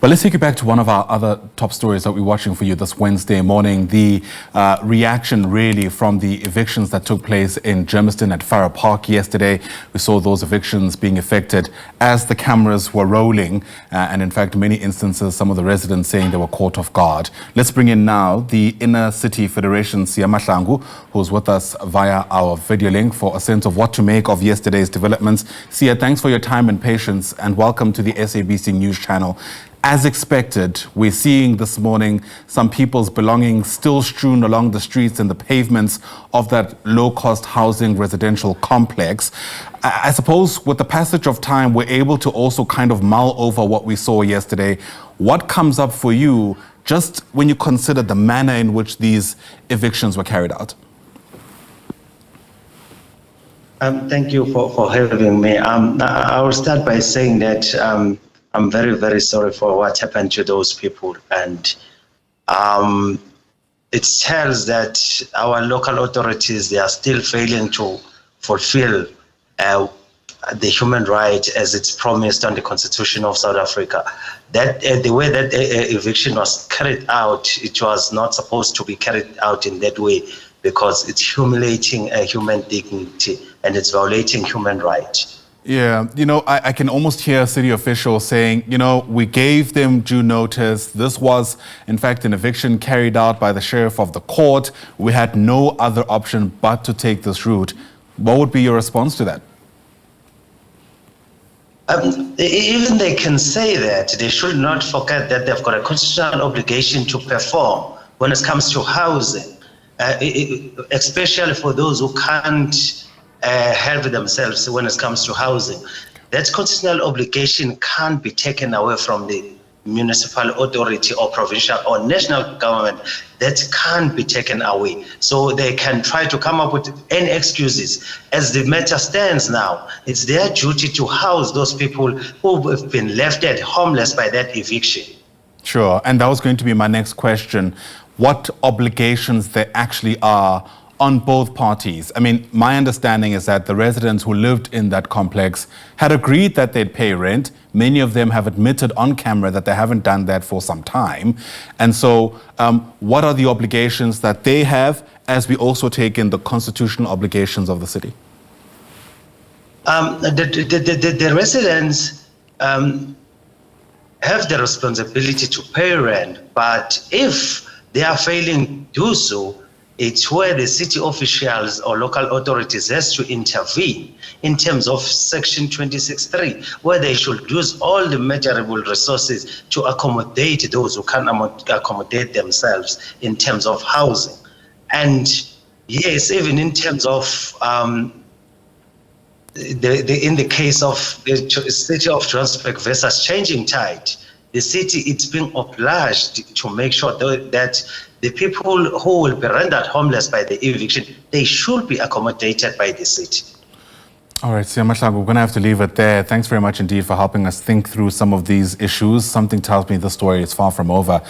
But let's take you back to one of our other top stories that we're watching for you this Wednesday morning. The reaction really from the evictions that took place in Germiston at Farrer Park yesterday. We saw those evictions being effected as the cameras were rolling. And in fact, in many instances, some of the residents saying they were caught off guard. Let's bring in now the Inner City Federation, Siya Mahlangu, who's with us via our video link for a sense of what to make of yesterday's developments. Siya, thanks for your time and patience and welcome to the SABC News channel. As expected, we're seeing this morning some people's belongings still strewn along the streets and the pavements of that low-cost housing residential complex. I suppose with the passage of time, we're able to also kind of mull over what we saw yesterday. What comes up for you just when you consider the manner in which these evictions were carried out? Thank you for having me. I will start by saying that I'm very, very sorry for what happened to those people. And it tells that our local authorities, they are still failing to fulfill the human right as it's promised on the Constitution of South Africa. That the way that eviction was carried out, it was not supposed to be carried out in that way because it's humiliating human dignity and it's violating human rights. Yeah, you know, I can almost hear city officials saying, you know, we gave them due notice. This was, in fact, an eviction carried out by the sheriff of the court. We had no other option but to take this route. What would be your response to that? Even they can say that. They should not forget that they've got a constitutional obligation to perform when it comes to housing, especially for those who can't help themselves when it comes to housing. That constitutional obligation can't be taken away from the municipal authority or provincial or national government. That can't be taken away. So they can try to come up with any excuses. As the matter stands now, it's their duty to house those people who have been left homeless by that eviction. Sure, and that was going to be my next question. What obligations there actually are on both parties? I mean, my understanding is that the residents who lived in that complex had agreed that they'd pay rent. Many of them have admitted on camera that they haven't done that for some time. And so what are the obligations that they have as we also take in the constitutional obligations of the city? The residents have the responsibility to pay rent, but if they are failing to do so, it's where the city officials or local authorities has to intervene in terms of Section 26.3, where they should use all the measurable resources to accommodate those who can accommodate themselves in terms of housing. And yes, even in terms of in the case of the city of Johannesburg versus Changing Tide, the city, it's being obliged to make sure that the people who will be rendered homeless by the eviction, they should be accommodated by the city. All right, Siya Mahlangu, we're going to have to leave it there. Thanks very much indeed for helping us think through some of these issues. Something tells me the story is far from over.